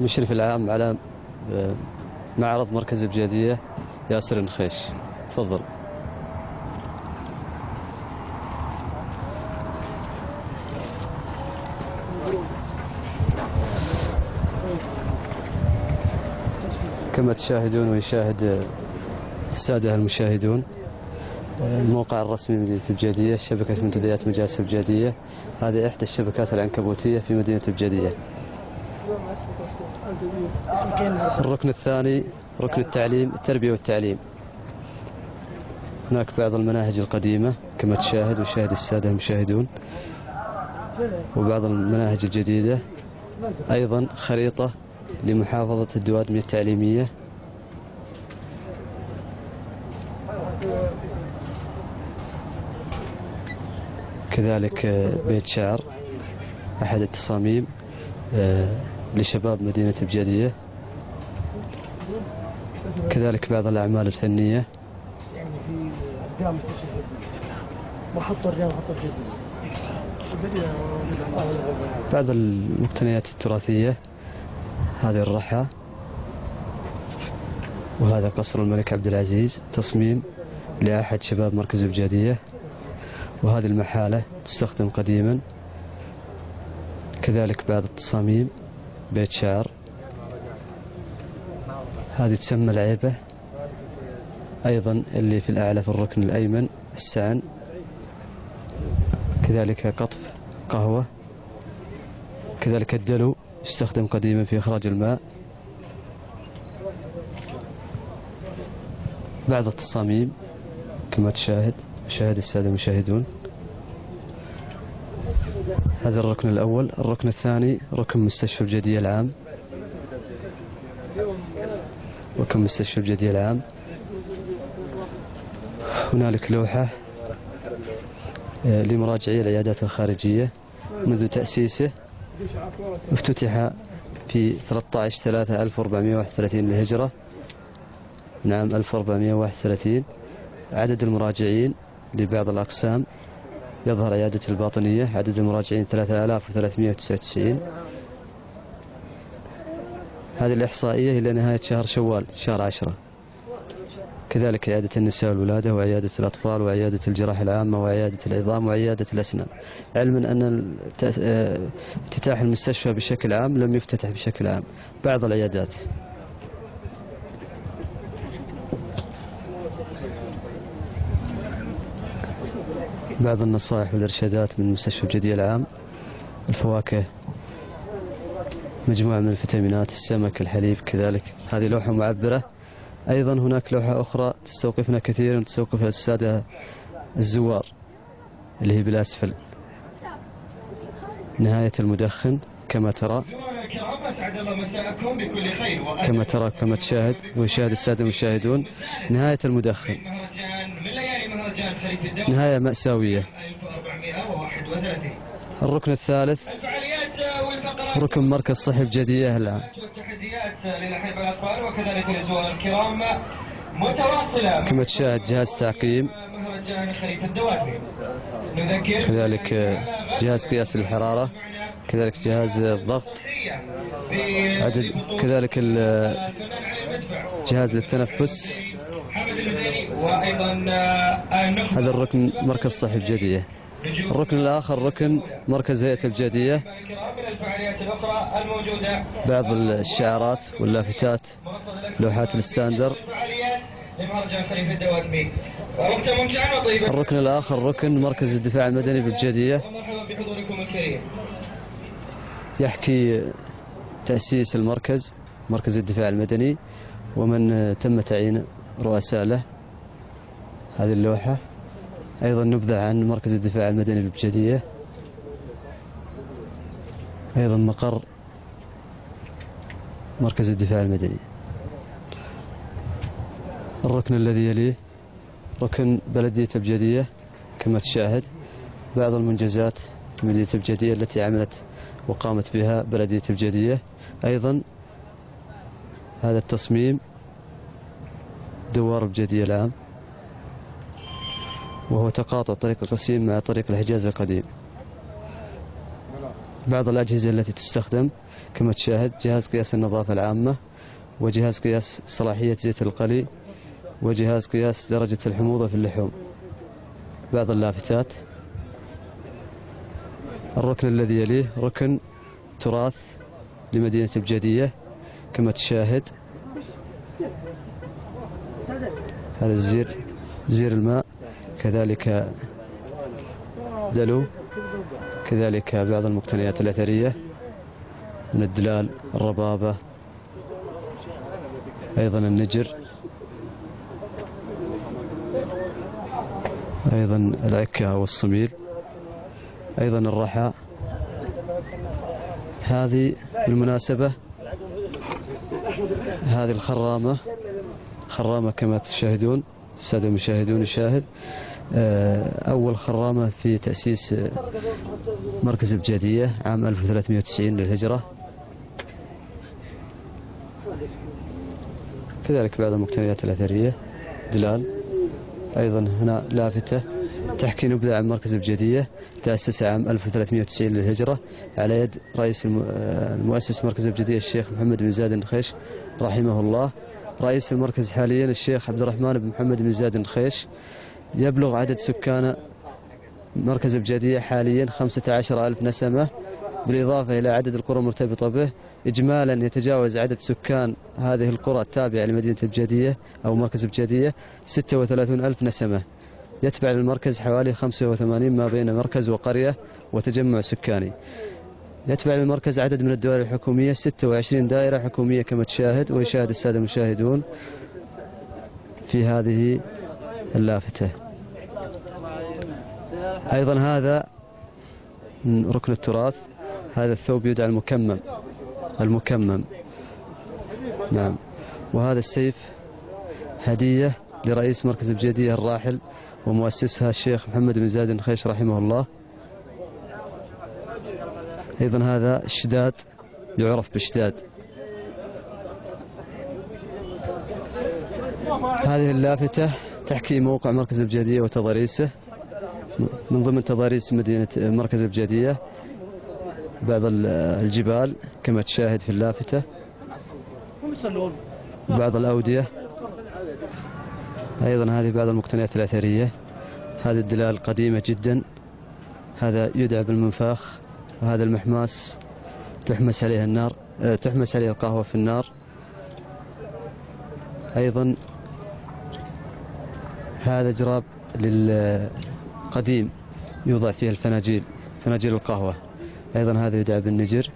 المشرف العام على معرض مركز البجادية ياسر النخيش. تفضل. كما تشاهدون ويشاهد السادة المشاهدون، الموقع الرسمي مدينة البجادية، شبكة منتديات مجالس البجادية. هذه إحدى الشبكات العنكبوتية في مدينة البجادية. الركن الثاني ركن التعليم، التربية والتعليم. هناك بعض المناهج القديمة كما تشاهد ويشاهد السادة المشاهدون، وبعض المناهج الجديدة، أيضا خريطة لمحافظة الدوادمية التعليمية. كذلك بيت شعر، أحد التصاميم لشباب مدينة البجادية. كذلك بعض الأعمال الفنية، بعض المقتنيات التراثية. هذه الرحى، وهذا قصر الملك عبد العزيز، تصميم لأحد شباب مركز البجادية. وهذه المحالة تستخدم قديما. كذلك بعض التصاميم، بيت شعر، هذه تسمى العيبة، أيضا اللي في الأعلى في الركن الأيمن السعن. كذلك قطف قهوة. كذلك الدلو يستخدم قديما في إخراج الماء. بعض التصاميم كما تشاهد السادة المشاهدون. هذا الركن الأول. الركن الثاني ركن مستشفى البجادية العام. ركن مستشفى البجادية العام. هنالك لوحة لمراجعي العيادات الخارجية منذ تأسيسه. افتتح في 13/3/1431 للهجرة، نعم 1431. عدد المراجعين لبعض الأقسام يظهر عيادة الباطنية، عدد المراجعين 3399. هذه الإحصائية إلى نهاية شهر شوال، شهر 10. كذلك عيادة النساء والولادة، وعيادة الأطفال، وعيادة الجراحة العامة، وعيادة العظام، وعيادة الأسنان. علما أن افتتاح المستشفى بشكل عام لم يفتتح بشكل عام، بعض العيادات. بعض النصائح والإرشادات من مستشفى البجادية العام: الفواكه، مجموعة من الفيتامينات، السمك، الحليب. كذلك هذه لوحة معبرة. أيضا هناك لوحة أخرى تستوقفنا كثيرا، تستوقف السادة الزوار، اللي هي بالأسفل: نهاية المدخن. كما ترى كما تشاهد ويشاهد السادة المشاهدون، نهاية المدخن، نهاية مأساوية. الركن الثالث ركن مركز صحي البجادية العام. والتحديات للأحبة الأطفال وكذلك للزوار الكرام متواصلة. كما تشاهد جهاز تعقيم، مهرجان خليفة الدوادمي. كذلك جهاز قياس الحرارة، كذلك جهاز الضغط، كذلك جهاز للتنفس. هذا الركن مركز صحي البجادية. الركن الآخر ركن مركز هيئة البجادية، بعض الشعارات واللافتات، لوحات الستاندر. الركن الآخر ركن مركز الدفاع المدني بالبجادية، يحكي تأسيس المركز، مركز الدفاع المدني، ومن تم تعيين رؤساء له. هذه اللوحة أيضا نبذة عن مركز الدفاع المدني بالبجادية. أيضا مقر مركز الدفاع المدني. الركن الذي يليه ركن بلدية البجادية. كما تشاهد بعض المنجزات في مدينة البجادية التي عملت وقامت بها بلدية البجادية. أيضا هذا التصميم دوار البجادية العام، وهو تقاطع طريق القصيم مع طريق الحجاز القديم. بعض الأجهزة التي تستخدم كما تشاهد: جهاز قياس النظافة العامة، وجهاز قياس صلاحية زيت القلي، وجهاز قياس درجة الحموضة في اللحوم. بعض اللافتات. الركن الذي يليه ركن تراث لمدينة بجدية كما تشاهد. هذا الزير، زير الماء، كذلك دلو، كذلك بعض المقتنيات الأثرية من الدلال، الربابة، أيضا النجر، أيضا العكة والصميل، أيضا الرحى. هذه بالمناسبة هذه الخرامة، خرامة كما تشاهدون السادة المشاهدون. يشاهد أول خرامة في تأسيس مركز بجدية عام 1390 للهجرة. كذلك بعض المقتنيات الأثرية دلال. أيضا هنا لافتة تحكي نبذة عن مركز بجدية، تأسس عام 1390 للهجرة على يد رئيس المؤسس مركز بجدية الشيخ محمد بن زايد النخيش رحمه الله. رئيس المركز حاليا الشيخ عبد الرحمن بن محمد بن زايد النخيش. يبلغ عدد سكان مركز بجدية حاليا 15,000 نسمة، بالإضافة إلى عدد القرى المرتبطة به. إجمالا يتجاوز عدد سكان هذه القرى التابعة لمدينة بجدية أو مركز بجدية 36,000 نسمة. يتبع للمركز حوالي 85 ما بين مركز وقرية وتجمع سكاني. يتبع للمركز عدد من الدوائر الحكومية 26 دائرة حكومية كما تشاهد، ويشاهد السادة المشاهدون في هذه اللافتة. أيضا هذا من ركن التراث، هذا الثوب يدعى المكمم. نعم. وهذا السيف هدية لرئيس مركز بجدية الراحل ومؤسسها الشيخ محمد بن زايد النخيش رحمه الله. أيضا هذا الشداد، يعرف بالشداد. هذه اللافتة تحكي موقع مركز بجدية وتضاريسه، من ضمن تضاريس مدينة مركز بجدية بعض الجبال كما تشاهد في اللافتة، بعض الأودية. أيضا هذه بعض المقتنيات الأثرية. هذه الدلال قديمة جدا، هذا يدعى بالمنفاخ، وهذا المحماس تحمس عليه النار، تحمس عليه القهوة في النار. أيضا هذا جراب للقديم يوضع فيه الفناجيل، فناجيل القهوة. أيضا هذا يدعى بالنجر.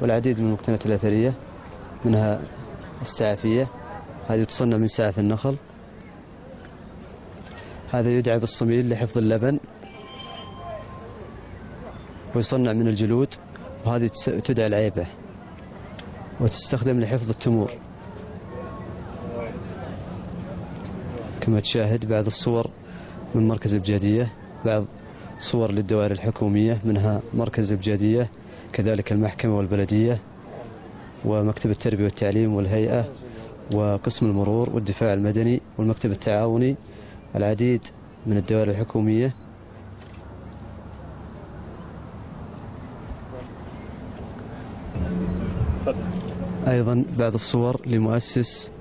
والعديد من المقتنيات الأثرية، منها السعفية، هذه تصنع من سعف النخل. هذا يدعى بالصميل لحفظ اللبن ويصنع من الجلود. وهذه تدعى العيبة وتستخدم لحفظ التمور. كما تشاهد بعض الصور من مركز بجدية، بعض صور للدوائر الحكومية، منها مركز بجدية، كذلك المحكمة والبلدية ومكتب التربية والتعليم والهيئة وقسم المرور والدفاع المدني والمكتب التعاوني. العديد من الدوائر الحكومية. أيضا بعض الصور لمؤسس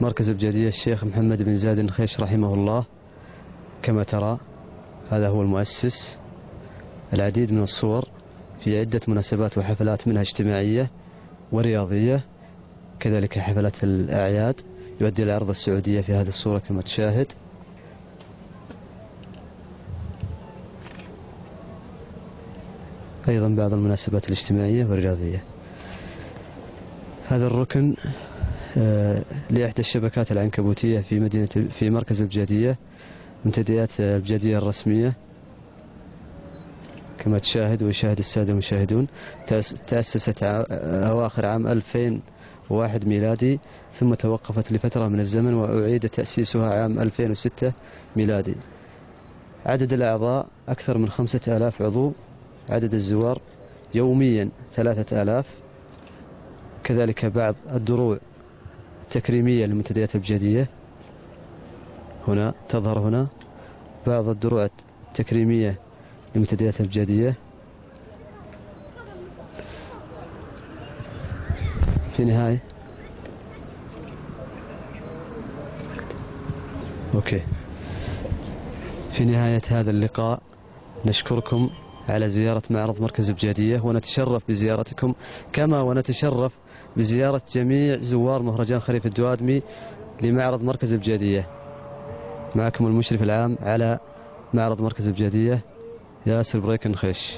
مركز بجدية الشيخ محمد بن زايد النخيش رحمه الله. كما ترى هذا هو المؤسس. العديد من الصور في عدة مناسبات وحفلات، منها اجتماعية ورياضية، كذلك حفلات الأعياد يؤدي العرض السعودية في هذه الصورة كما تشاهد. أيضا بعض المناسبات الاجتماعية والرياضية. هذا الركن لإحدى الشبكات العنكبوتية في مركز بجدية، منتديات بجدية الرسمية كما تشاهد ويشاهد السادة المشاهدون. تأسست أواخر عام 2001 ميلادي، ثم توقفت لفترة من الزمن وأعيد تأسيسها عام 2006 ميلادي. عدد الأعضاء أكثر من 5,000 عضو. عدد الزوار يوميا 3,000. كذلك بعض الدروع التكريمية للمنتديات البجدية، هنا تظهر هنا بعض الدروع التكريمية لمنتديات البجدية. في نهاية أوكي. في نهاية هذا اللقاء نشكركم على زيارة معرض مركز بجادية، ونتشرف بزيارتكم كما ونتشرف بزيارة جميع زوار مهرجان خريف الدوادمي لمعرض مركز بجادية. معكم المشرف العام على معرض مركز بجادية ياسر بريكن خيش.